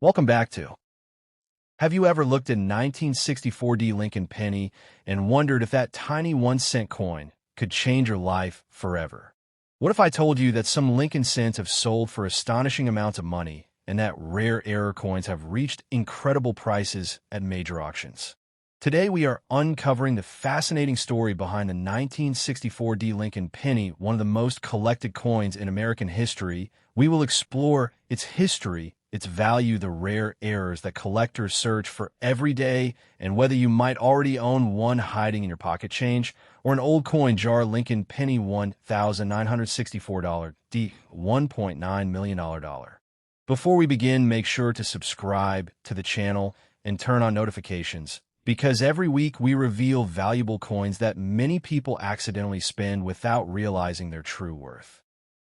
Welcome back to. Have you ever looked at 1964 D Lincoln penny and wondered if that tiny 1-cent coin could change your life forever? What if I told you that some Lincoln cents have sold for astonishing amounts of money and that rare error coins have reached incredible prices at major auctions? Today we are uncovering the fascinating story behind the 1964 D Lincoln penny, one of the most collected coins in American history. We will explore its history, its value, the rare errors that collectors search for every day, and whether you might already own one hiding in your pocket change or an old coin jar Lincoln penny $1,964 D $1.9 million dollar. Before we begin, make sure to subscribe to the channel and turn on notifications, because every week we reveal valuable coins that many people accidentally spend without realizing their true worth.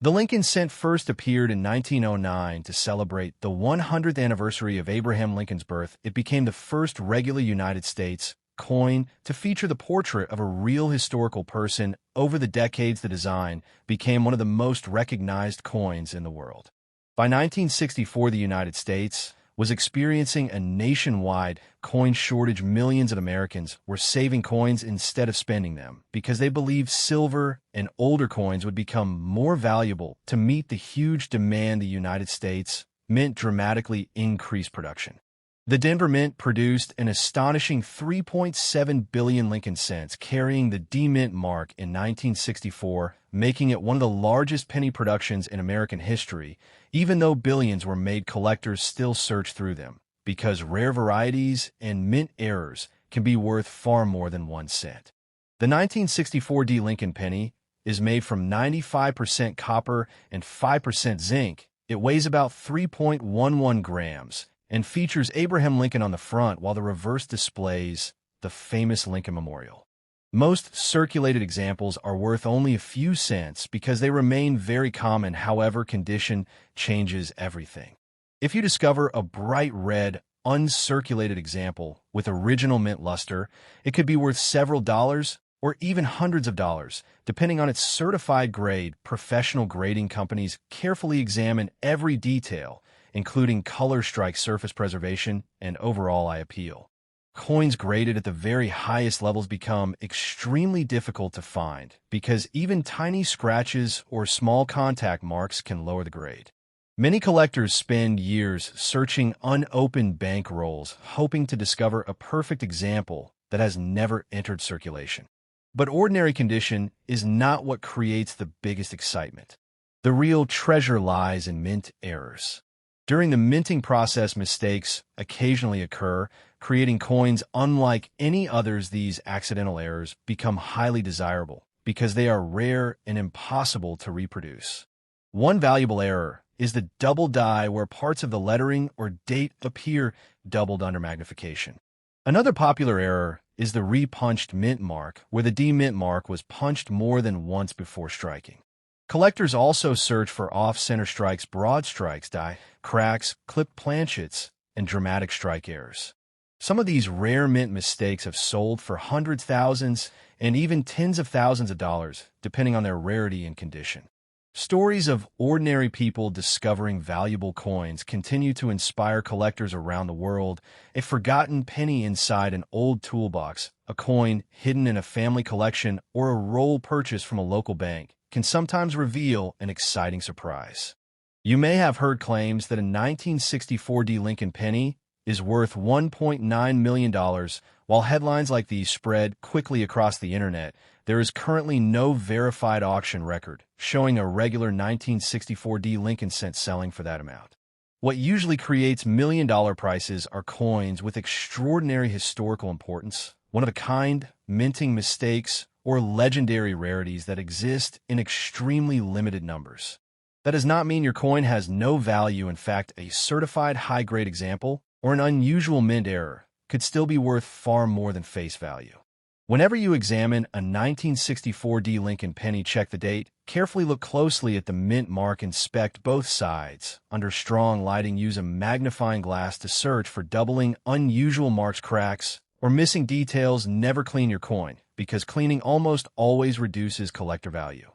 The Lincoln cent first appeared in 1909 to celebrate the 100th anniversary of Abraham Lincoln's birth. It became the first regular United States coin to feature the portrait of a real historical person. Over the decades, the design became one of the most recognized coins in the world. By 1964, the United States was experiencing a nationwide coin shortage. Millions of Americans were saving coins instead of spending them because they believed silver and older coins would become more valuable. To meet the huge demand, the United States Mint dramatically increased production. The Denver Mint produced an astonishing 3.7 billion Lincoln cents, carrying the D-Mint mark in 1964, making it one of the largest penny productions in American history. Even though billions were made, collectors still search through them, because rare varieties and mint errors can be worth far more than 1 cent. The 1964 D Lincoln penny is made from 95% copper and 5% zinc. It weighs about 3.11 grams and features Abraham Lincoln on the front, while the reverse displays the famous Lincoln Memorial. Most circulated examples are worth only a few cents because they remain very common. However, condition changes everything. If you discover a bright red, uncirculated example with original mint luster, it could be worth several dollars or even hundreds of dollars, depending on its certified grade. Professional grading companies carefully examine every detail, including color, strike, surface preservation, and overall eye appeal. Coins graded at the very highest levels become extremely difficult to find because even tiny scratches or small contact marks can lower the grade. Many collectors spend years searching unopened bank rolls, hoping to discover a perfect example that has never entered circulation. But ordinary condition is not what creates the biggest excitement. The real treasure lies in mint errors. During the minting process, mistakes occasionally occur, creating coins unlike any others. These accidental errors become highly desirable because they are rare and impossible to reproduce. One valuable error is the double die, where parts of the lettering or date appear doubled under magnification. Another popular error is the re-punched mint mark, where the D mint mark was punched more than once before striking. Collectors also search for off-center strikes, broad strikes, die cracks, clipped planchets, and dramatic strike errors. Some of these rare mint mistakes have sold for hundreds, thousands, and even tens of thousands of dollars, depending on their rarity and condition. Stories of ordinary people discovering valuable coins continue to inspire collectors around the world. A forgotten penny inside an old toolbox, a coin hidden in a family collection, or a roll purchased from a local bank can sometimes reveal an exciting surprise. You may have heard claims that a 1964 D Lincoln penny is worth $1.9 million. While headlines like these spread quickly across the internet, there is currently no verified auction record showing a regular 1964 D Lincoln cent selling for that amount. What usually creates million-dollar prices are coins with extraordinary historical importance, one-of-a-kind minting mistakes, or legendary rarities that exist in extremely limited numbers. That does not mean your coin has no value. In fact, a certified high-grade example or an unusual mint error could still be worth far more than face value. Whenever you examine a 1964 D Lincoln penny, check the date, carefully look closely at the mint mark, inspect both sides. Under strong lighting, use a magnifying glass to search for doubling, unusual marks, cracks, or missing details. Never clean your coin, because cleaning almost always reduces collector value.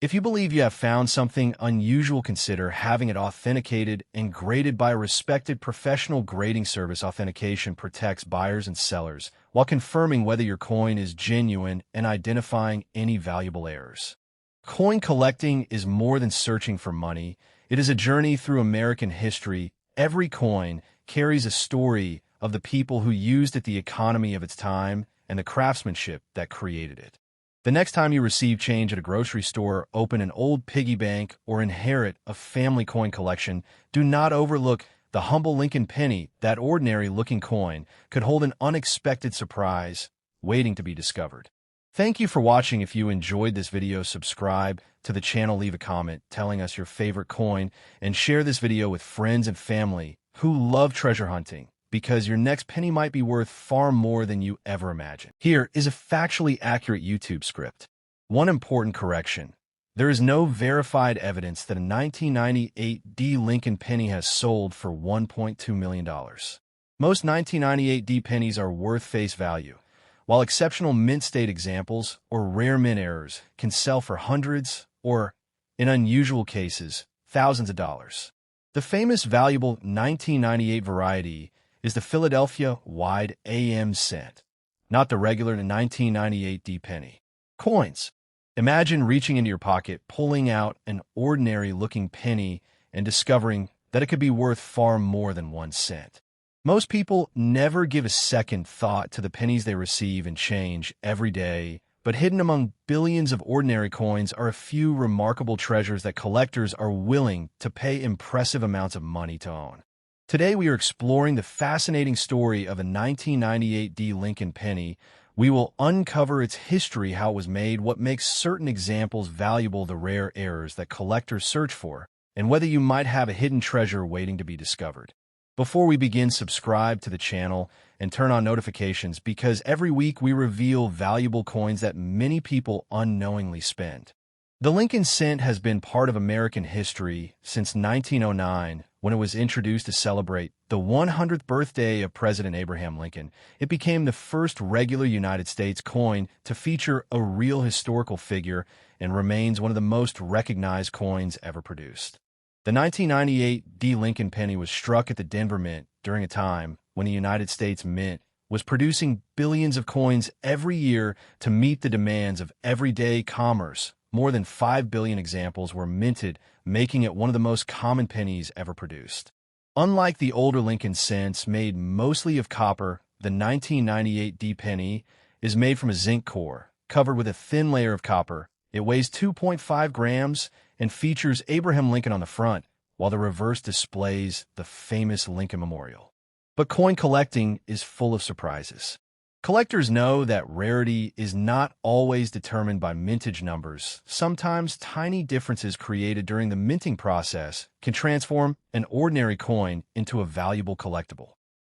If you believe you have found something unusual, consider having it authenticated and graded by a respected professional. Grading service authentication protects buyers and sellers while confirming whether your coin is genuine and identifying any valuable errors. Coin collecting is more than searching for money. It is a journey through American history. Every coin carries a story of the people who used it, the economy of its time, and the craftsmanship that created it. The next time you receive change at a grocery store, open an old piggy bank, or inherit a family coin collection, do not overlook the humble Lincoln penny. That ordinary-looking coin could hold an unexpected surprise waiting to be discovered. Thank you for watching. If you enjoyed this video, subscribe to the channel, leave a comment telling us your favorite coin, and share this video with friends and family who love treasure hunting, because your next penny might be worth far more than you ever imagined. Here is a factually accurate YouTube script. One important correction. There is no verified evidence that a 1998 D Lincoln penny has sold for $1.2 million. Most 1998 D pennies are worth face value, while exceptional mint state examples or rare mint errors can sell for hundreds or, in unusual cases, thousands of dollars. The famous valuable 1998 variety is the Philadelphia Wide AM cent, not the regular 1998 D penny. Coins. Imagine reaching into your pocket, pulling out an ordinary-looking penny, and discovering that it could be worth far more than 1 cent. Most people never give a second thought to the pennies they receive in change every day, but hidden among billions of ordinary coins are a few remarkable treasures that collectors are willing to pay impressive amounts of money to own. Today we are exploring the fascinating story of a 1998 D Lincoln penny. We will uncover its history, how it was made, what makes certain examples valuable, the rare errors that collectors search for, and whether you might have a hidden treasure waiting to be discovered. Before we begin, subscribe to the channel and turn on notifications, because every week we reveal valuable coins that many people unknowingly spend. The Lincoln cent has been part of American history since 1909, when it was introduced to celebrate the 100th birthday of President Abraham Lincoln. It became the first regular United States coin to feature a real historical figure and remains one of the most recognized coins ever produced. The 1998 D Lincoln penny was struck at the Denver Mint during a time when the United States Mint was producing billions of coins every year to meet the demands of everyday commerce. More than 5 billion examples were minted, making it one of the most common pennies ever produced. Unlike the older Lincoln cents made mostly of copper, the 1998 D penny is made from a zinc core, covered with a thin layer of copper. It weighs 2.5 grams and features Abraham Lincoln on the front, while the reverse displays the famous Lincoln Memorial. But coin collecting is full of surprises. Collectors know that rarity is not always determined by mintage numbers. Sometimes tiny differences created during the minting process can transform an ordinary coin into a valuable collectible.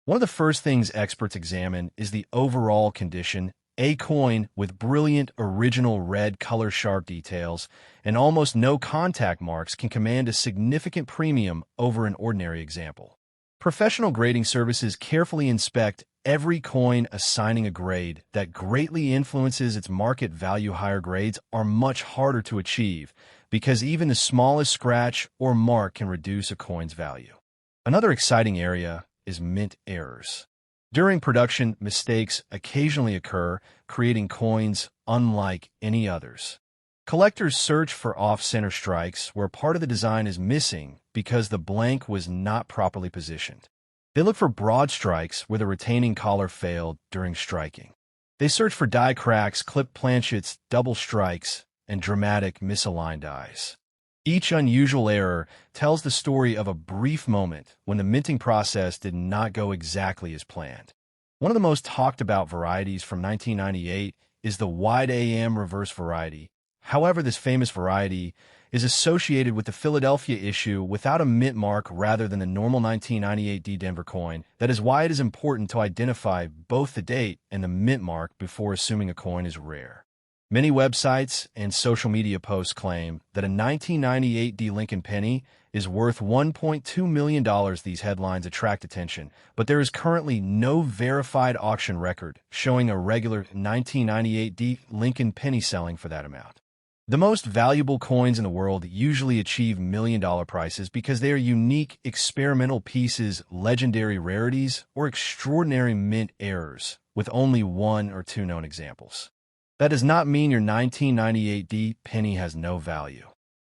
One of the first things experts examine is the overall condition. A coin with brilliant original red color sharp details and almost no contact marks can command a significant premium over an ordinary example. Professional grading services carefully inspect every coin, assigning a grade that greatly influences its market value. Higher grades are much harder to achieve because even the smallest scratch or mark can reduce a coin's value. Another exciting area is mint errors. During production, mistakes occasionally occur, creating coins unlike any others. Collectors search for off-center strikes where part of the design is missing because the blank was not properly positioned. They look for broad strikes where the retaining collar failed during striking. They search for die cracks, clipped planchets, double strikes, and dramatic misaligned dies. Each unusual error tells the story of a brief moment when the minting process did not go exactly as planned. One of the most talked about varieties from 1998 is the Wide AM reverse variety. However, this famous variety is associated with the Philadelphia issue without a mint mark rather than the normal 1998 D Denver coin. That is why it is important to identify both the date and the mint mark before assuming a coin is rare. Many websites and social media posts claim that a 1998 D Lincoln penny is worth $1.2 million. These headlines attract attention, but there is currently no verified auction record showing a regular 1998 D Lincoln penny selling for that amount. The most valuable coins in the world usually achieve million-dollar prices because they are unique, experimental pieces, legendary rarities, or extraordinary mint errors, with only one or two known examples. That does not mean your 1998 penny has no value.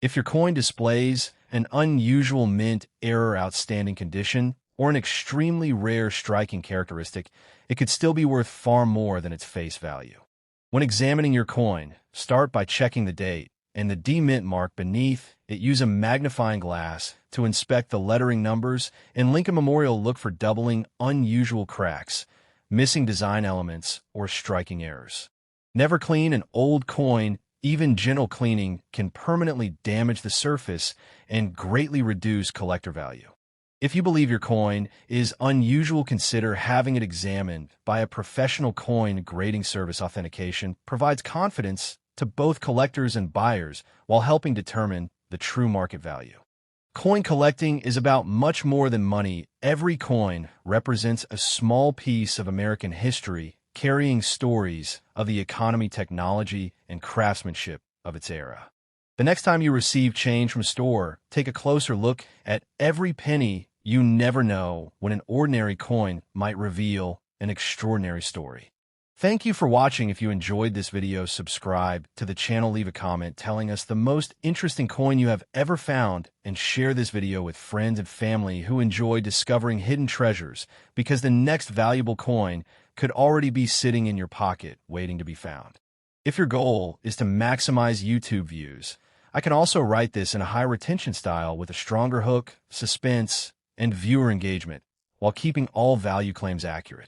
If your coin displays an unusual mint error outstanding condition or an extremely rare striking characteristic, it could still be worth far more than its face value. When examining your coin, start by checking the date and the demint mark beneath it. Use a magnifying glass to inspect the lettering numbers, and Lincoln Memorial look for doubling, unusual cracks, missing design elements, or striking errors. Never clean an old coin. Even gentle cleaning can permanently damage the surface and greatly reduce collector value. If you believe your coin is unusual, consider having it examined by a professional. Coin grading service authentication provides confidence to both collectors and buyers while helping determine the true market value. Coin collecting is about much more than money. Every coin represents a small piece of American history, carrying stories of the economy, technology, and craftsmanship of its era. The next time you receive change from a store, take a closer look at every penny. You never know when an ordinary coin might reveal an extraordinary story. Thank you for watching. If you enjoyed this video, subscribe to the channel, leave a comment telling us the most interesting coin you have ever found, and share this video with friends and family who enjoy discovering hidden treasures, because the next valuable coin could already be sitting in your pocket waiting to be found. If your goal is to maximize YouTube views, I can also write this in a high retention style with a stronger hook, suspense, and viewer engagement, while keeping all value claims accurate.